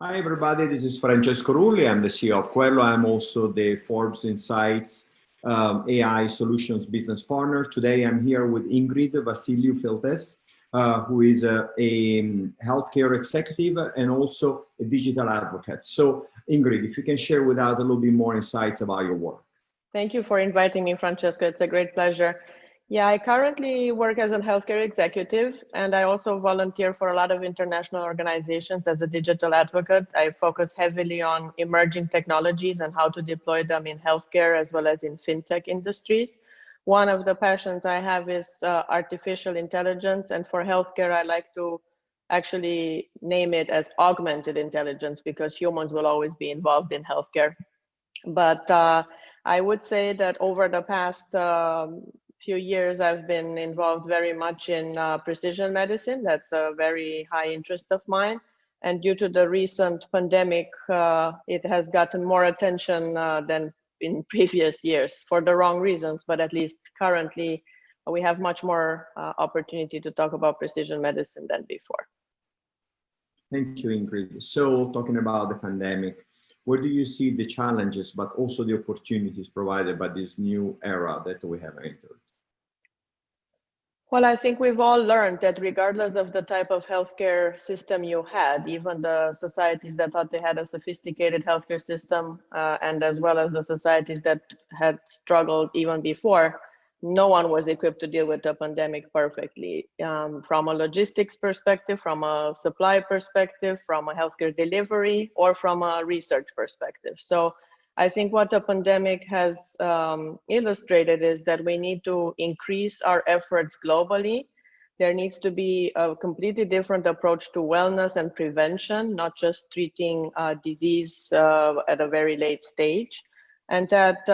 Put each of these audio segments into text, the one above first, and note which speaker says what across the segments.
Speaker 1: Hi, everybody. This is Francesco Rulli. I'm the CEO of Quello. I'm also the Forbes Insights AI Solutions Business Partner. Today, I'm here with Ingrid Vasiliu Feltes, who is a healthcare executive and also a digital advocate. So, Ingrid, if you can share with us a little bit more insights about your work.
Speaker 2: Thank you for inviting me, Francesco. It's a great pleasure. Yeah, I currently work as a healthcare executive, and I also volunteer for a lot of international organizations as a digital advocate. I focus heavily on emerging technologies and how to deploy them in healthcare as well as in fintech industries. One of the passions I have is artificial intelligence, and for healthcare, I like to actually name it as augmented intelligence because humans will always be involved in healthcare. But I would say that over the past few years, I've been involved very much in precision medicine. That's a very high interest of mine. And due to the recent pandemic, it has gotten more attention than in previous years for the wrong reasons, but at least currently we have much more opportunity to talk about precision medicine than before.
Speaker 1: Thank you, Ingrid. So talking about the pandemic, where do you see the challenges, but also the opportunities provided by this new era that we have entered?
Speaker 2: Well, I think we've all learned that regardless of the type of healthcare system you had, even the societies that thought they had a sophisticated healthcare system, and as well as the societies that had struggled even before, no one was equipped to deal with the pandemic perfectly. From a logistics perspective, from a supply perspective, from a healthcare delivery, or from a research perspective. So I think what the pandemic has illustrated is that we need to increase our efforts globally. There needs to be a completely different approach to wellness and prevention, not just treating disease at a very late stage. And that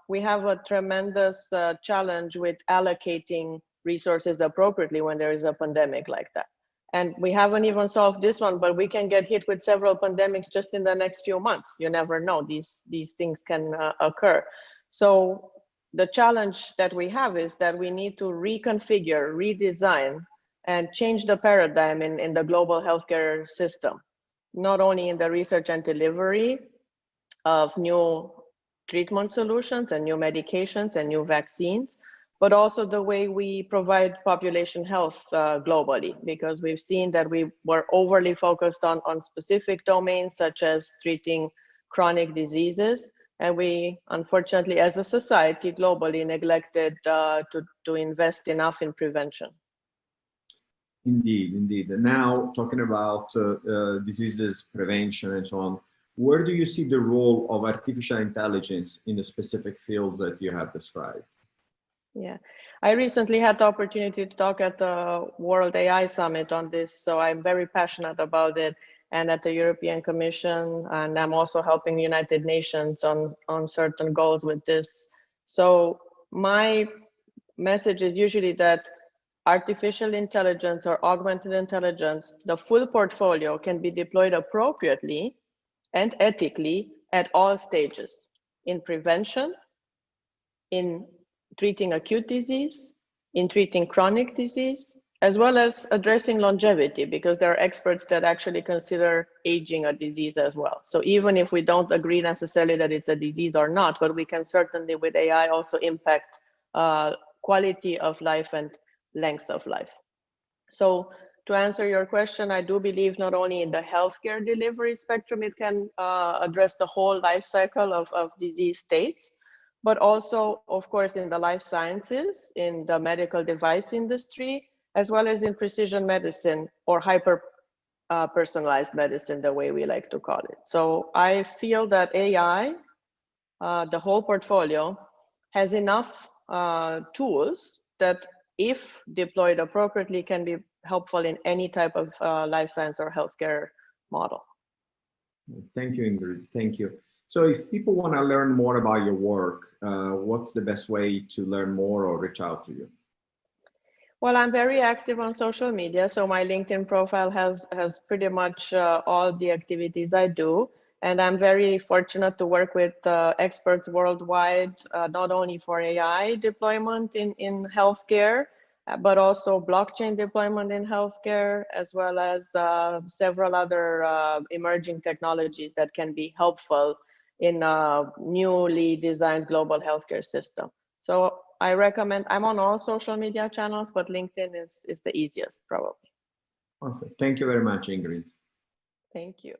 Speaker 2: we have a tremendous challenge with allocating resources appropriately when there is a pandemic like that. And we haven't even solved this one, but we can get hit with several pandemics just in the next few months. You never know, these things can occur. So the challenge that we have is that we need to reconfigure, redesign, and change the paradigm in the global healthcare system, not only in the research and delivery of new treatment solutions and new medications and new vaccines, but also the way we provide population health globally, because we've seen that we were overly focused on specific domains, such as treating chronic diseases. And we, unfortunately, as a society globally, neglected to invest enough in prevention.
Speaker 1: Indeed, indeed. And now talking about diseases prevention and so on, where do you see the role of artificial intelligence in the specific fields that you have described?
Speaker 2: Yeah, I recently had the opportunity to talk at the World AI Summit on this, so I'm very passionate about it, and at the European Commission, and I'm also helping the United Nations on certain goals with this. So my message is usually that artificial intelligence or augmented intelligence, the full portfolio can be deployed appropriately and ethically at all stages, in prevention, in treating acute disease, in treating chronic disease, as well as addressing longevity, because there are experts that actually consider aging a disease as well. So even if we don't agree necessarily that it's a disease or not, but we can certainly with AI also impact quality of life and length of life. So to answer your question, I do believe not only in the healthcare delivery spectrum, it can address the whole life cycle of disease states, but also, of course, in the life sciences, in the medical device industry, as well as in precision medicine or hyper personalized medicine, the way we like to call it. So I feel that AI, the whole portfolio, has enough tools that, if deployed appropriately, can be helpful in any type of life science or healthcare model.
Speaker 1: Thank you, Ingrid. Thank you. So if people want to learn more about your work, what's the best way to learn more or reach out to you?
Speaker 2: Well, I'm very active on social media. So my LinkedIn profile has pretty much all the activities I do. And I'm very fortunate to work with experts worldwide, not only for AI deployment in healthcare, but also blockchain deployment in healthcare, as well as several other emerging technologies that can be helpful in a newly designed global healthcare system. So I recommend, I'm on all social media channels, but LinkedIn is the easiest probably.
Speaker 1: Perfect. Thank you very much, Ingrid.
Speaker 2: Thank you.